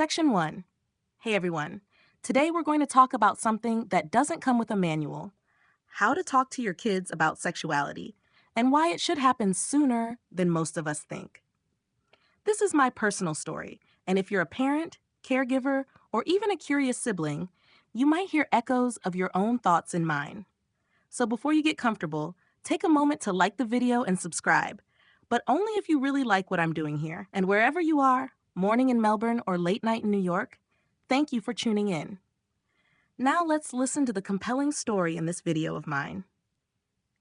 Section 1. Hey everyone. Today we're going to talk about something that doesn't come with a manual: how to talk to your kids about sexuality, and why it should happen sooner than most of us think. This is my personal story, and if you're a parent, caregiver, or even a curious sibling, you might hear echoes of your own thoughts in mine. So before you get comfortable, take a moment to like the video and subscribe, but only if you really like what I'm doing here. And wherever you are, morning in Melbourne or late night in New York, thank you for tuning in. Now let's listen to the compelling story in this video of mine.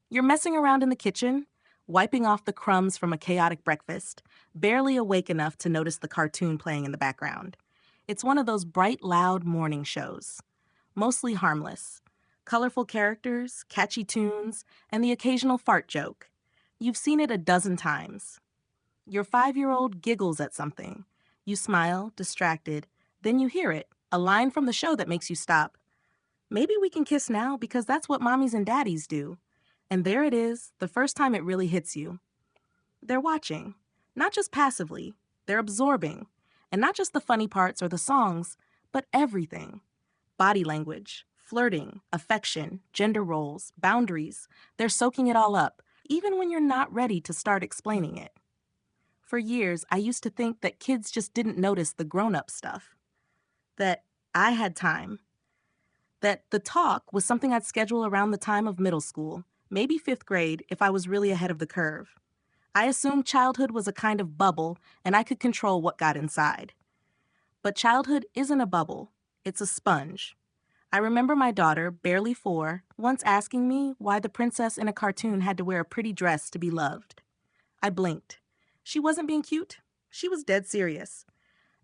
You're messing around in the kitchen, wiping off the crumbs from a chaotic breakfast, barely awake enough to notice the cartoon playing in the background. It's one of those bright, loud morning shows, mostly harmless. Colorful characters, catchy tunes, and the occasional fart joke. You've seen it a dozen times. Your 5-year-old giggles at something. You smile, distracted. Then you hear it, a line from the show that makes you stop. Maybe we can kiss now because that's what mommies and daddies do. And there it is, the first time it really hits you. They're watching, not just passively, they're absorbing. And not just the funny parts or the songs, but everything. Body language, flirting, affection, gender roles, boundaries. They're soaking it all up, even when you're not ready to start explaining it. For years, I used to think that kids just didn't notice the grown-up stuff. That I had time. That the talk was something I'd schedule around the time of middle school, maybe 5th grade if I was really ahead of the curve. I assumed childhood was a kind of bubble and I could control what got inside. But childhood isn't a bubble, it's a sponge. I remember my daughter, barely 4, once asking me why the princess in a cartoon had to wear a pretty dress to be loved. I blinked. She wasn't being cute. She was dead serious.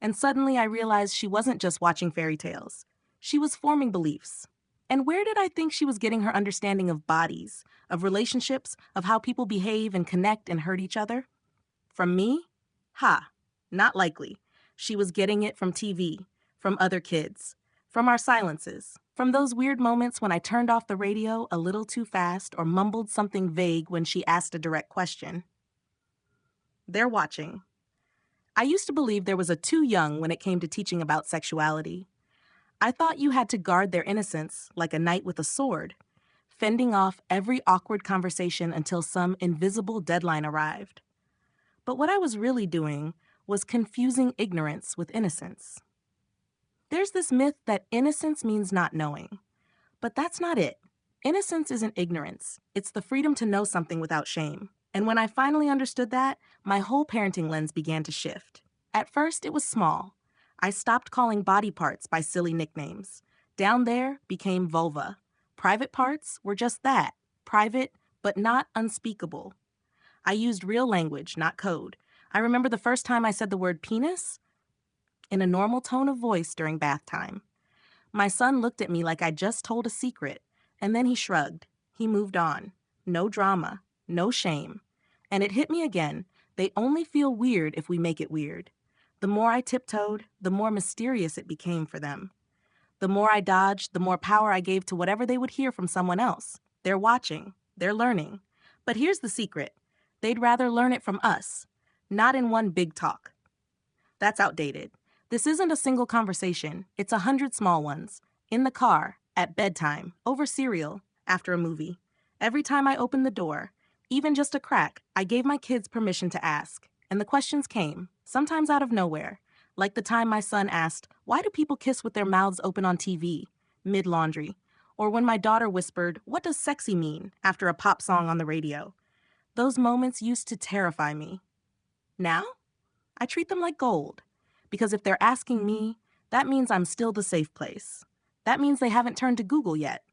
And suddenly I realized she wasn't just watching fairy tales. She was forming beliefs. And where did I think she was getting her understanding of bodies, of relationships, of how people behave and connect and hurt each other? From me? Ha, not likely. She was getting it from TV, from other kids. From our silences, from those weird moments when I turned off the radio a little too fast or mumbled something vague when she asked a direct question. They're watching. I used to believe there was a too young when it came to teaching about sexuality. I thought you had to guard their innocence like a knight with a sword, fending off every awkward conversation until some invisible deadline arrived. But what I was really doing was confusing ignorance with innocence. There's this myth that innocence means not knowing. But that's not it. Innocence isn't ignorance. It's the freedom to know something without shame. And when I finally understood that, my whole parenting lens began to shift. At first, it was small. I stopped calling body parts by silly nicknames. Down there became vulva. Private parts were just that, private, but not unspeakable. I used real language, not code. I remember the first time I said the word penis in a normal tone of voice during bath time. My son looked at me like I'd just told a secret, and then he shrugged. He moved on. No drama, no shame. And it hit me again. They only feel weird if we make it weird. The more I tiptoed, the more mysterious it became for them. The more I dodged, the more power I gave to whatever they would hear from someone else. They're watching. They're learning. But here's the secret. They'd rather learn it from us, not in one big talk. That's outdated. This isn't a single conversation. It's 100 small ones. In the car, at bedtime, over cereal, after a movie. Every time I opened the door, even just a crack, I gave my kids permission to ask. And the questions came, sometimes out of nowhere. Like the time my son asked, "Why do people kiss with their mouths open on TV?" mid-laundry. Or when my daughter whispered, "What does sexy mean?" after a pop song on the radio. Those moments used to terrify me. Now, I treat them like gold. Because if they're asking me, that means I'm still the safe place. That means they haven't turned to Google yet.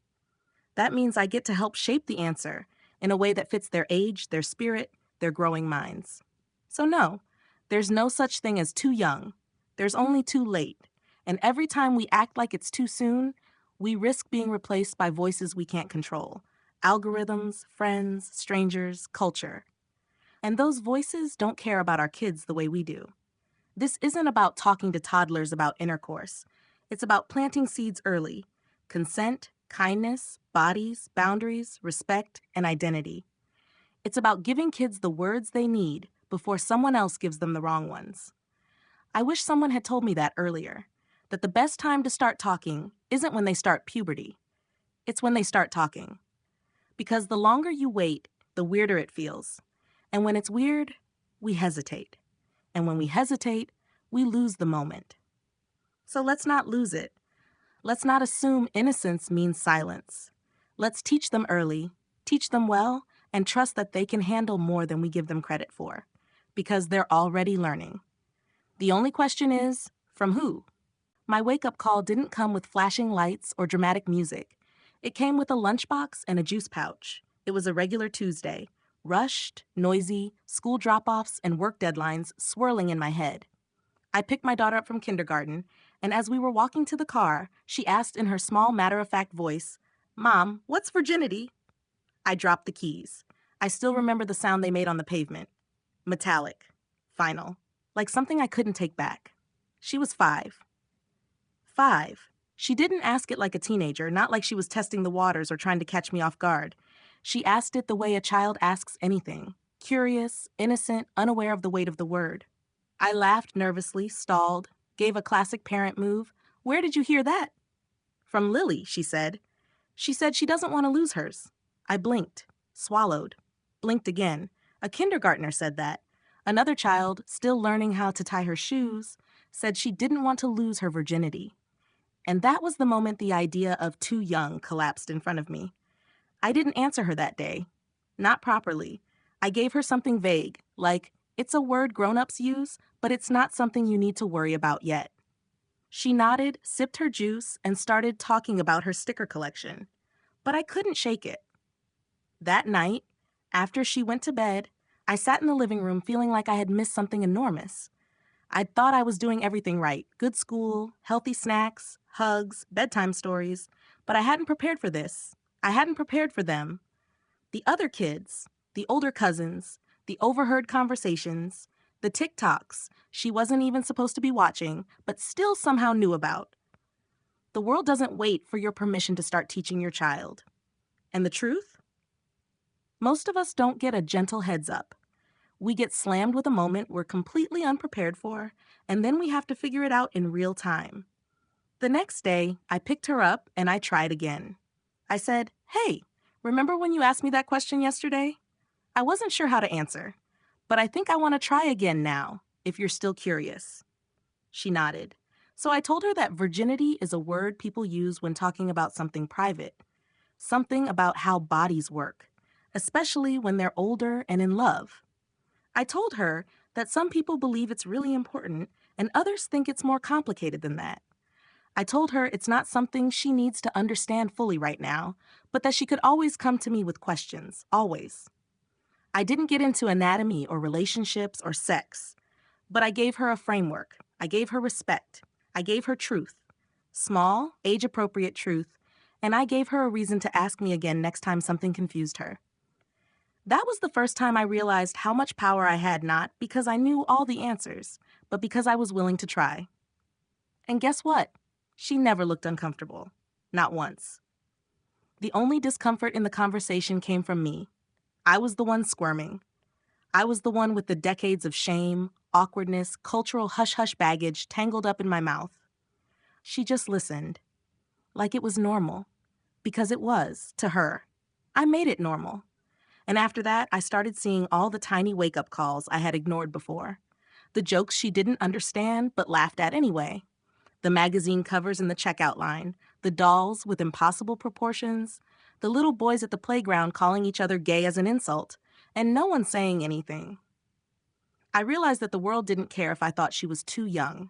That means I get to help shape the answer in a way that fits their age, their spirit, their growing minds. So no, there's no such thing as too young. There's only too late. And every time we act like it's too soon, we risk being replaced by voices we can't control. Algorithms, friends, strangers, culture. And those voices don't care about our kids the way we do. This isn't about talking to toddlers about intercourse. It's about planting seeds early. Consent, kindness, bodies, boundaries, respect, and identity. It's about giving kids the words they need before someone else gives them the wrong ones. I wish someone had told me that earlier, that the best time to start talking isn't when they start puberty, it's when they start talking. Because the longer you wait, the weirder it feels. And when it's weird, we hesitate. And when we hesitate, we lose the moment. So let's not lose it. Let's not assume innocence means silence. Let's teach them early, teach them well, and trust that they can handle more than we give them credit for. Because they're already learning. The only question is, from who? My wake-up call didn't come with flashing lights or dramatic music. It came with a lunchbox and a juice pouch. It was a regular Tuesday. Rushed, noisy, school drop-offs and work deadlines swirling in my head. I picked my daughter up from kindergarten, and as we were walking to the car, she asked in her small, matter-of-fact voice, "Mom, what's virginity?" I dropped the keys. I still remember the sound they made on the pavement. Metallic. Final. Like something I couldn't take back. She was 5. 5. She didn't ask it like a teenager, not like she was testing the waters or trying to catch me off guard. She asked it the way a child asks anything. Curious, innocent, unaware of the weight of the word. I laughed nervously, stalled, gave a classic parent move. "Where did you hear that?" "From Lily," she said. She said she doesn't want to lose hers. I blinked, swallowed, blinked again. A kindergartner said that. Another child, still learning how to tie her shoes, said she didn't want to lose her virginity. And that was the moment the idea of too young collapsed in front of me. I didn't answer her that day. Not properly. I gave her something vague, like, it's a word grown-ups use, but it's not something you need to worry about yet. She nodded, sipped her juice, and started talking about her sticker collection. But I couldn't shake it. That night, after she went to bed, I sat in the living room feeling like I had missed something enormous. I thought I was doing everything right. Good school, healthy snacks, hugs, bedtime stories. But I hadn't prepared for this. I hadn't prepared for them. The other kids, the older cousins, the overheard conversations, the TikToks she wasn't even supposed to be watching, but still somehow knew about. The world doesn't wait for your permission to start teaching your child. And the truth? Most of us don't get a gentle heads up. We get slammed with a moment we're completely unprepared for, and then we have to figure it out in real time. The next day, I picked her up and I tried again. I said, "Hey, remember when you asked me that question yesterday?" I wasn't sure how to answer, but I think I want to try again now, if you're still curious. She nodded. So I told her that virginity is a word people use when talking about something private, something about how bodies work, especially when they're older and in love. I told her that some people believe it's really important and others think it's more complicated than that. I told her it's not something she needs to understand fully right now, but that she could always come to me with questions, always. I didn't get into anatomy or relationships or sex, but I gave her a framework. I gave her respect. I gave her truth. Small, age-appropriate truth, and I gave her a reason to ask me again next time something confused her. That was the first time I realized how much power I had, not because I knew all the answers, but because I was willing to try. And guess what? She never looked uncomfortable. Not once. The only discomfort in the conversation came from me. I was the one squirming. I was the one with the decades of shame, awkwardness, cultural hush-hush baggage tangled up in my mouth. She just listened. Like it was normal. Because it was, to her. I made it normal. And after that, I started seeing all the tiny wake-up calls I had ignored before. The jokes she didn't understand but laughed at anyway. The magazine covers in the checkout line, the dolls with impossible proportions, the little boys at the playground calling each other gay as an insult, and no one saying anything. I realized that the world didn't care if I thought she was too young.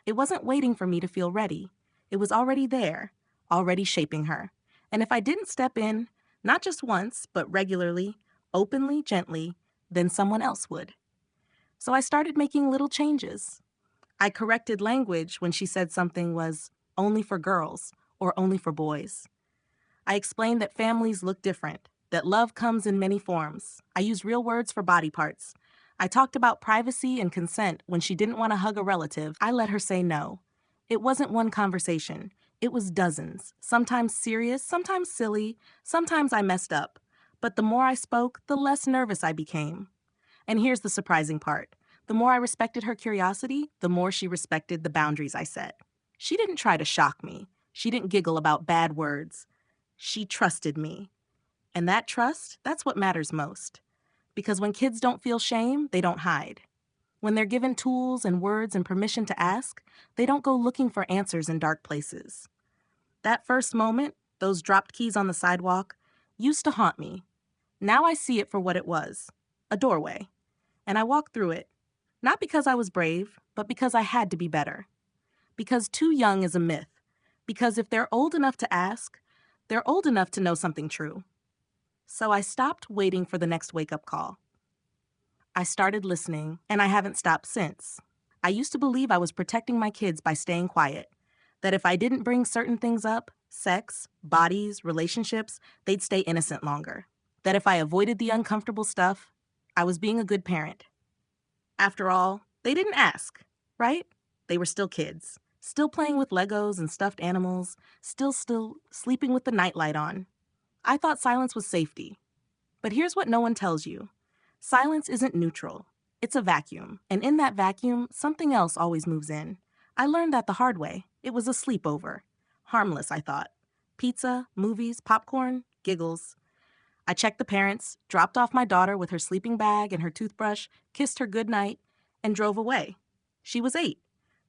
It wasn't waiting for me to feel ready. It was already there, already shaping her. And if I didn't step in, not just once, but regularly, openly, gently, then someone else would. So I started making little changes. I corrected language when she said something was only for girls or only for boys. I explained that families look different, that love comes in many forms. I used real words for body parts. I talked about privacy and consent when she didn't want to hug a relative. I let her say no. It wasn't one conversation. It was dozens, sometimes serious, sometimes silly, sometimes I messed up. But the more I spoke, the less nervous I became. And here's the surprising part. The more I respected her curiosity, the more she respected the boundaries I set. She didn't try to shock me. She didn't giggle about bad words. She trusted me. And that trust, that's what matters most. Because when kids don't feel shame, they don't hide. When they're given tools and words and permission to ask, they don't go looking for answers in dark places. That first moment, those dropped keys on the sidewalk, used to haunt me. Now I see it for what it was, a doorway. And I walk through it, not because I was brave, but because I had to be better. Because too young is a myth. Because if they're old enough to ask, they're old enough to know something true. So I stopped waiting for the next wake-up call. I started listening, and I haven't stopped since. I used to believe I was protecting my kids by staying quiet, that if I didn't bring certain things up, sex, bodies, relationships, they'd stay innocent longer. That if I avoided the uncomfortable stuff, I was being a good parent. After all, they didn't ask, right? They were still kids, still playing with Legos and stuffed animals, still sleeping with the nightlight on. I thought silence was safety. But here's what no one tells you. Silence isn't neutral. It's a vacuum. And in that vacuum, something else always moves in. I learned that the hard way. It was a sleepover. Harmless, I thought. Pizza, movies, popcorn, giggles. I checked the parents, dropped off my daughter with her sleeping bag and her toothbrush, kissed her goodnight, and drove away. She was 8.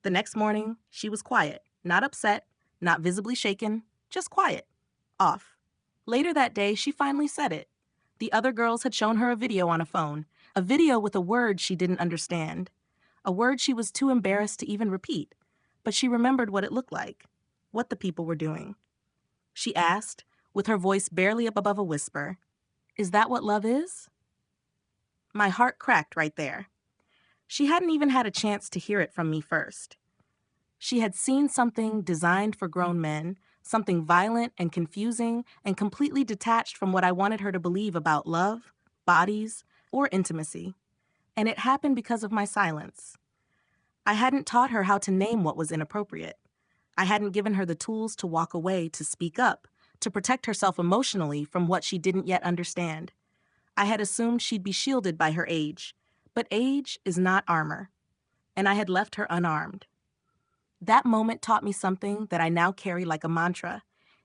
The next morning, she was quiet, not upset, not visibly shaken, just quiet. Off. Later that day, she finally said it. The other girls had shown her a video on a phone, a video with a word she didn't understand, a word she was too embarrassed to even repeat, but she remembered what it looked like, what the people were doing. She asked, with her voice barely up above a whisper, "Is that what love is?" My heart cracked right there. She hadn't even had a chance to hear it from me first. She had seen something designed for grown men, something violent and confusing and completely detached from what I wanted her to believe about love, bodies, or intimacy. And it happened because of my silence. I hadn't taught her how to name what was inappropriate. I hadn't given her the tools to walk away, to speak up, to protect herself emotionally from what she didn't yet understand. I had assumed she'd be shielded by her age, but age is not armor, and I had left her unarmed. That moment taught me something that I now carry like a mantra.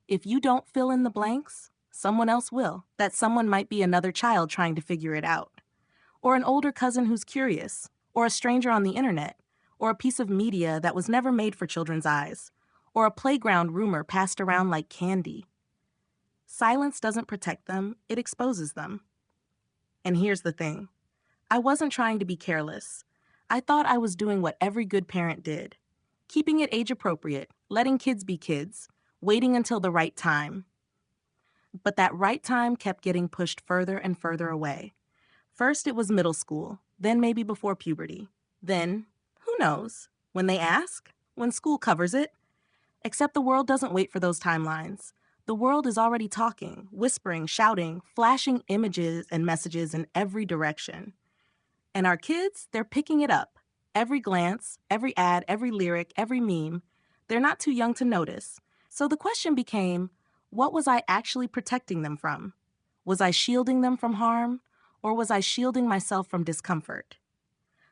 If you don't fill in the blanks, someone else will. That someone might be another child trying to figure it out, or an older cousin who's curious, or a stranger on the internet, or a piece of media that was never made for children's eyes, or a playground rumor passed around like candy. Silence doesn't protect them, it exposes them. And here's the thing. I wasn't trying to be careless. I thought I was doing what every good parent did. Keeping it age appropriate, letting kids be kids, waiting until the right time. But that right time kept getting pushed further and further away. First it was middle school, then maybe before puberty. Then, who knows, when they ask, when school covers it. Except the world doesn't wait for those timelines. The world is already talking, whispering, shouting, flashing images and messages in every direction. And our kids, they're picking it up. Every glance, every ad, every lyric, every meme, they're not too young to notice. So the question became, what was I actually protecting them from? Was I shielding them from harm, or was I shielding myself from discomfort?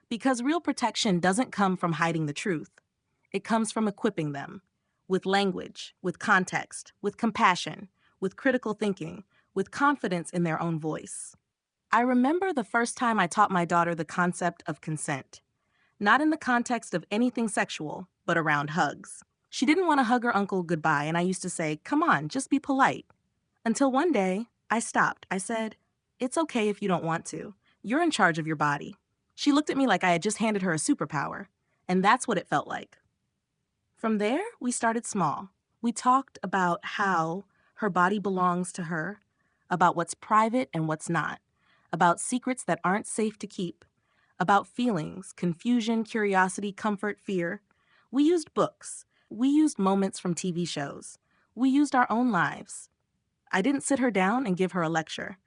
Because real protection doesn't come from hiding the truth. It comes from equipping them with language, with context, with compassion, with critical thinking, with confidence in their own voice. I remember the first time I taught my daughter the concept of consent. Not in the context of anything sexual, but around hugs. She didn't want to hug her uncle goodbye, and I used to say, "Come on, just be polite." Until one day, I stopped. I said, "It's okay if you don't want to. You're in charge of your body." She looked at me like I had just handed her a superpower, and that's what it felt like. From there, we started small. We talked about how her body belongs to her, about what's private and what's not, about secrets that aren't safe to keep, about feelings, confusion, curiosity, comfort, fear. We used books. We used moments from TV shows. We used our own lives. I didn't sit her down and give her a lecture.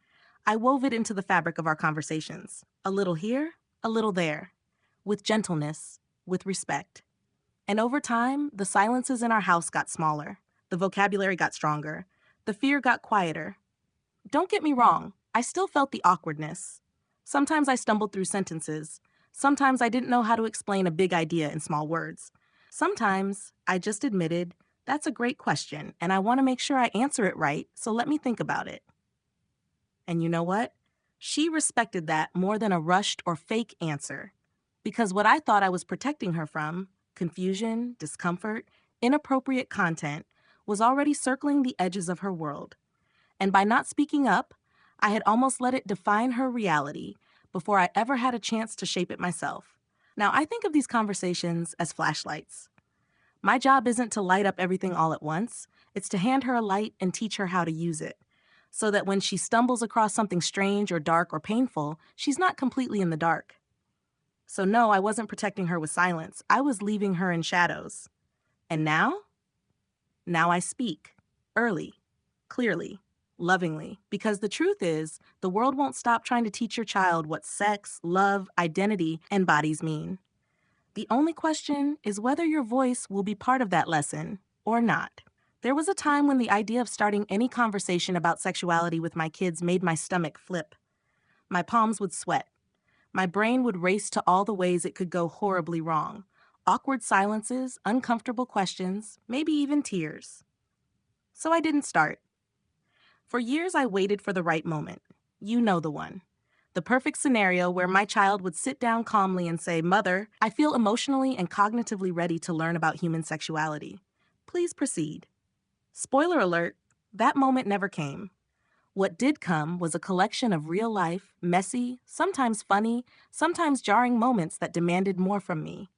I wove it into the fabric of our conversations. A little here, a little there. With gentleness, with respect. And over time, the silences in our house got smaller. The vocabulary got stronger. The fear got quieter. Don't get me wrong, I still felt the awkwardness. Sometimes I stumbled through sentences. Sometimes I didn't know how to explain a big idea in small words. Sometimes I just admitted, that's a great question, and I want to make sure I answer it right, so let me think about it. And you know what? She respected that more than a rushed or fake answer. Because what I thought I was protecting her from, confusion, discomfort, inappropriate content, was already circling the edges of her world. And by not speaking up, I had almost let it define her reality before I ever had a chance to shape it myself. Now, I think of these conversations as flashlights. My job isn't to light up everything all at once, it's to hand her a light and teach her how to use it, so that when she stumbles across something strange or dark or painful, she's not completely in the dark. So no, I wasn't protecting her with silence. I was leaving her in shadows. And now? Now I speak. Early. Clearly. Lovingly. Because the truth is, the world won't stop trying to teach your child what sex, love, identity, and bodies mean. The only question is whether your voice will be part of that lesson or not. There was a time when the idea of starting any conversation about sexuality with my kids made my stomach flip. My palms would sweat. My brain would race to all the ways it could go horribly wrong. Awkward silences, uncomfortable questions, maybe even tears. So I didn't start. For years, I waited for the right moment. You know the one. The perfect scenario where my child would sit down calmly and say, "Mother, I feel emotionally and cognitively ready to learn about human sexuality. Please proceed." Spoiler alert, that moment never came. What did come was a collection of real life, messy, sometimes funny, sometimes jarring moments that demanded more from me.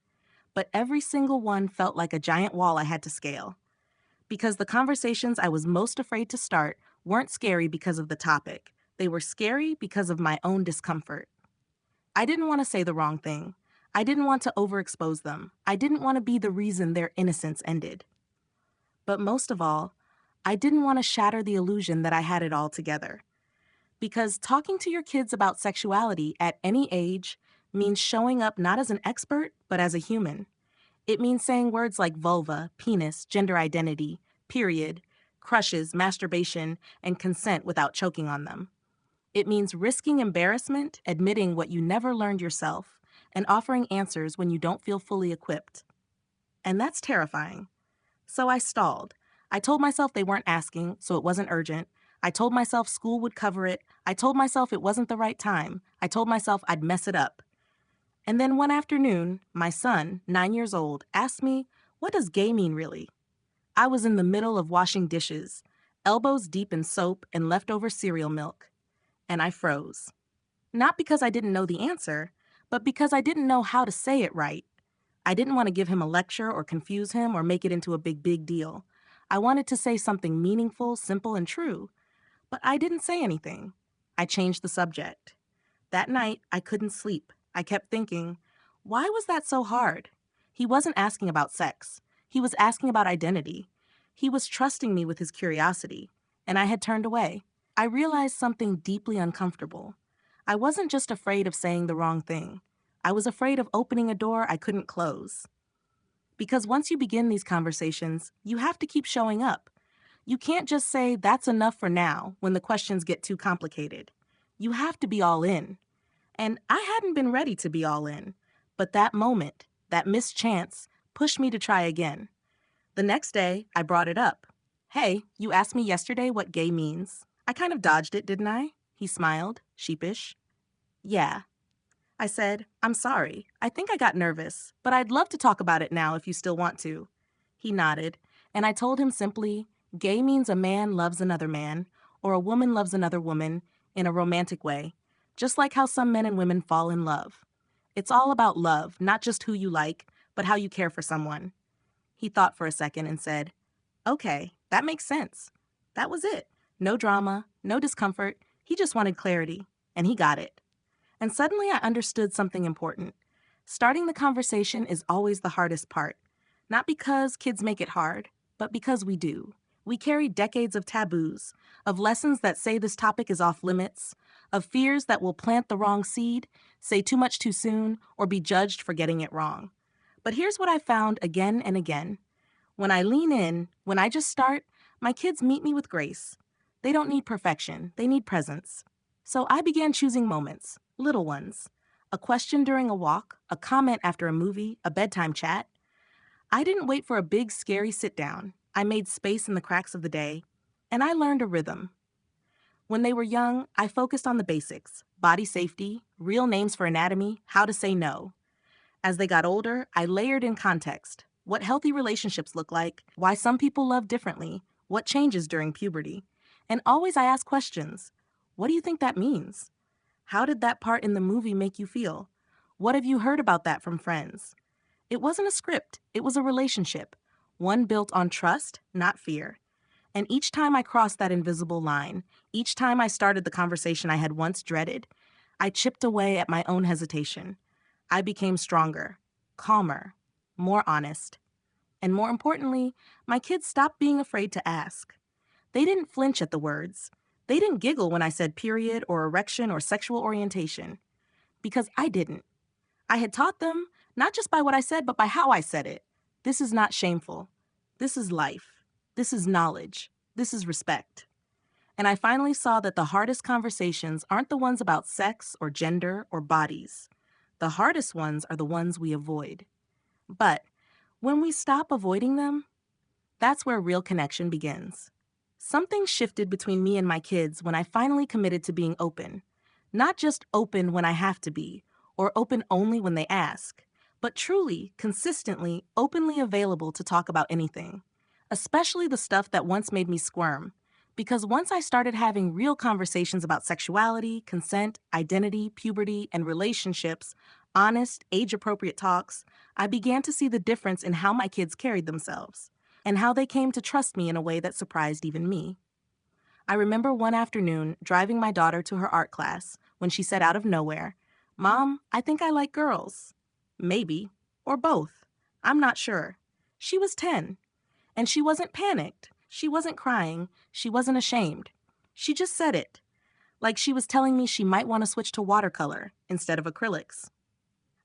But every single one felt like a giant wall I had to scale. Because the conversations I was most afraid to start weren't scary because of the topic. They were scary because of my own discomfort. I didn't want to say the wrong thing. I didn't want to overexpose them. I didn't want to be the reason their innocence ended. But most of all, I didn't want to shatter the illusion that I had it all together. Because talking to your kids about sexuality at any age means showing up not as an expert, but as a human. It means saying words like vulva, penis, gender identity, period, crushes, masturbation, and consent without choking on them. It means risking embarrassment, admitting what you never learned yourself, and offering answers when you don't feel fully equipped. And that's terrifying. So I stalled. I told myself they weren't asking, so it wasn't urgent. I told myself school would cover it. I told myself it wasn't the right time. I told myself I'd mess it up. And then one afternoon, my son, 9 years old, asked me, "What does gay mean really?" I was in the middle of washing dishes, elbows deep in soap and leftover cereal milk. And I froze. Not because I didn't know the answer, but because I didn't know how to say it right. I didn't want to give him a lecture or confuse him or make it into a big deal. I wanted to say something meaningful, simple, and true. But I didn't say anything. I changed the subject. That night, I couldn't sleep. I kept thinking, why was that so hard? He wasn't asking about sex. He was asking about identity. He was trusting me with his curiosity, and I had turned away. I realized something deeply uncomfortable. I wasn't just afraid of saying the wrong thing. I was afraid of opening a door I couldn't close. Because once you begin these conversations, you have to keep showing up. You can't just say, "That's enough for now," when the questions get too complicated. You have to be all in. And I hadn't been ready to be all in. But that moment, that missed chance, pushed me to try again. The next day, I brought it up. "Hey, you asked me yesterday what gay means. I kind of dodged it, didn't I?" He smiled, sheepish. "Yeah." I said, "I'm sorry. I think I got nervous, but I'd love to talk about it now if you still want to." He nodded, and I told him simply, gay means a man loves another man, or a woman loves another woman, in a romantic way, just like how some men and women fall in love. It's all about love, not just who you like, but how you care for someone. He thought for a second and said, "Okay, that makes sense." That was it. No drama, no discomfort. He just wanted clarity, and he got it. And suddenly I understood something important. Starting the conversation is always the hardest part. Not because kids make it hard, but because we do. We carry decades of taboos, of lessons that say this topic is off limits, of fears that will plant the wrong seed, say too much too soon, or be judged for getting it wrong. But here's what I found again and again. When I lean in, when I just start, my kids meet me with grace. They don't need perfection, they need presence. So I began choosing moments, little ones. A question during a walk, a comment after a movie, a bedtime chat. I didn't wait for a big, scary sit down. I made space in the cracks of the day, and I learned a rhythm. When they were young, I focused on the basics: body safety, real names for anatomy, how to say no. As they got older, I layered in context: what healthy relationships look like, why some people love differently, what changes during puberty. And always I ask questions. What do you think that means? How did that part in the movie make you feel? What have you heard about that from friends? It wasn't a script, it was a relationship, one built on trust, not fear. And each time I crossed that invisible line, each time I started the conversation I had once dreaded, I chipped away at my own hesitation. I became stronger, calmer, more honest. And more importantly, my kids stopped being afraid to ask. They didn't flinch at the words. They didn't giggle when I said period or erection or sexual orientation. Because I didn't. I had taught them, not just by what I said, but by how I said it. This is not shameful. This is life. This is knowledge. This is respect. And I finally saw that the hardest conversations aren't the ones about sex or gender or bodies. The hardest ones are the ones we avoid. But when we stop avoiding them, that's where real connection begins. Something shifted between me and my kids when I finally committed to being open. Not just open when I have to be, or open only when they ask, but truly, consistently, openly available to talk about anything, especially the stuff that once made me squirm. Because once I started having real conversations about sexuality, consent, identity, puberty, and relationships, honest, age-appropriate talks, I began to see the difference in how my kids carried themselves, and how they came to trust me in a way that surprised even me. I remember one afternoon driving my daughter to her art class when she said out of nowhere, "Mom, I think I like girls." Maybe, or both. I'm not sure. She was 10, and she wasn't panicked. She wasn't crying. She wasn't ashamed. She just said it, like she was telling me she might want to switch to watercolor instead of acrylics.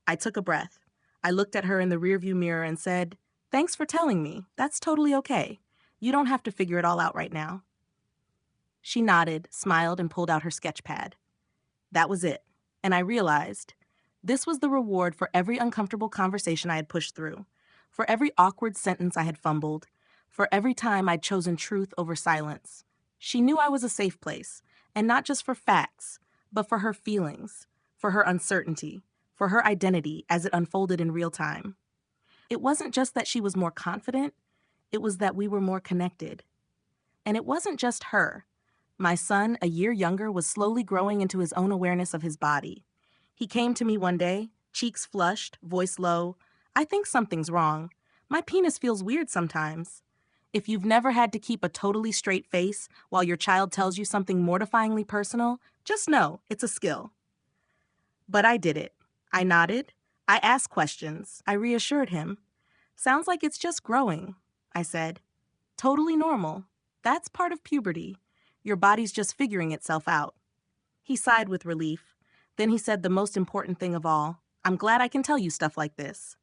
I took a breath. I looked at her in the rearview mirror and said, "Thanks for telling me. That's totally okay. You don't have to figure it all out right now." She nodded, smiled, and pulled out her sketch pad. That was it. And I realized this was the reward for every uncomfortable conversation I had pushed through, for every awkward sentence I had fumbled, for every time I'd chosen truth over silence. She knew I was a safe place, and not just for facts, but for her feelings, for her uncertainty, for her identity as it unfolded in real time. It wasn't just that she was more confident, it was that we were more connected. And it wasn't just her. My son, a year younger, was slowly growing into his own awareness of his body. He came to me one day, cheeks flushed, voice low. "I think something's wrong. My penis feels weird sometimes." If you've never had to keep a totally straight face while your child tells you something mortifyingly personal, just know it's a skill. But I did it. I nodded. I asked questions. I reassured him. "Sounds like it's just growing," I said. "Totally normal. That's part of puberty. Your body's just figuring itself out." He sighed with relief. Then he said the most important thing of all, "I'm glad I can tell you stuff like this."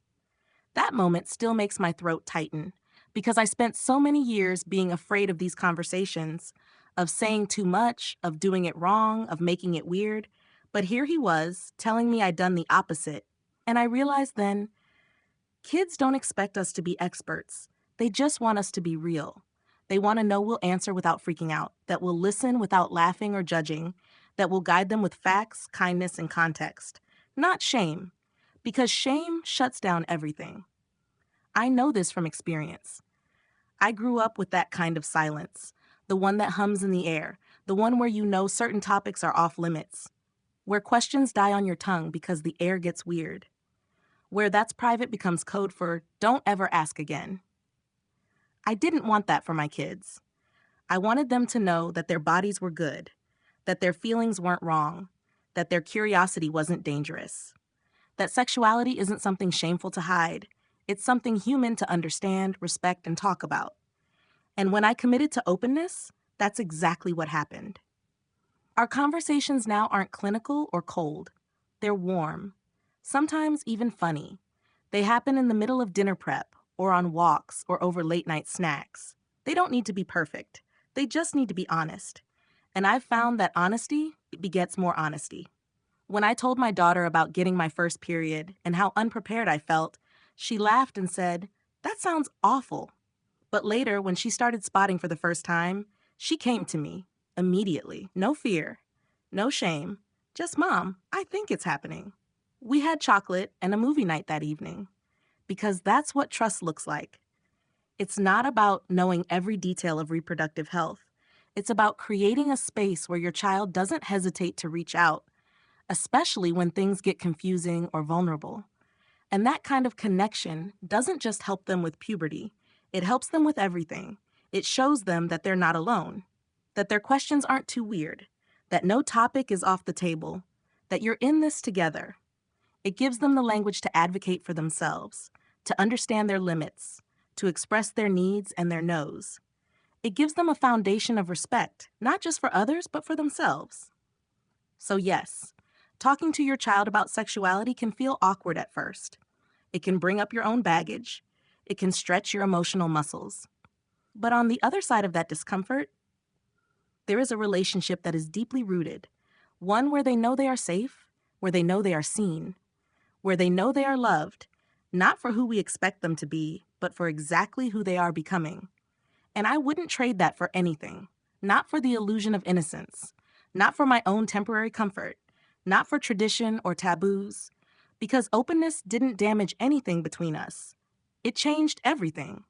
That moment still makes my throat tighten, because I spent so many years being afraid of these conversations, of saying too much, of doing it wrong, of making it weird. But here he was, telling me I'd done the opposite. And I realized then, kids don't expect us to be experts. They just want us to be real. They want to know we'll answer without freaking out, that we'll listen without laughing or judging, that we'll guide them with facts, kindness, and context. Not shame, because shame shuts down everything. I know this from experience. I grew up with that kind of silence, the one that hums in the air, the one where you know certain topics are off limits, where questions die on your tongue because the air gets weird, where that's private becomes code for don't ever ask again. I didn't want that for my kids. I wanted them to know that their bodies were good, that their feelings weren't wrong, that their curiosity wasn't dangerous, that sexuality isn't something shameful to hide. It's something human to understand, respect, and talk about. And when I committed to openness, that's exactly what happened. Our conversations now aren't clinical or cold. They're warm, sometimes even funny. They happen in the middle of dinner prep, or on walks, or over late-night snacks. They don't need to be perfect. They just need to be honest. And I've found that honesty begets more honesty. When I told my daughter about getting my first period and how unprepared I felt, she laughed and said, "That sounds awful." But later, when she started spotting for the first time, she came to me immediately. No fear, no shame, just, "Mom, I think it's happening." We had chocolate and a movie night that evening because that's what trust looks like. It's not about knowing every detail of reproductive health. It's about creating a space where your child doesn't hesitate to reach out, especially when things get confusing or vulnerable. And that kind of connection doesn't just help them with puberty, it helps them with everything. It shows them that they're not alone, that their questions aren't too weird, that no topic is off the table, that you're in this together. It gives them the language to advocate for themselves, to understand their limits, to express their needs and their no's. It gives them a foundation of respect, not just for others, but for themselves. So yes, talking to your child about sexuality can feel awkward at first. It can bring up your own baggage. It can stretch your emotional muscles. But on the other side of that discomfort, there is a relationship that is deeply rooted, one where they know they are safe, where they know they are seen, where they know they are loved, not for who we expect them to be, but for exactly who they are becoming. And I wouldn't trade that for anything, not for the illusion of innocence, not for my own temporary comfort, not for tradition or taboos, because openness didn't damage anything between us. It changed everything.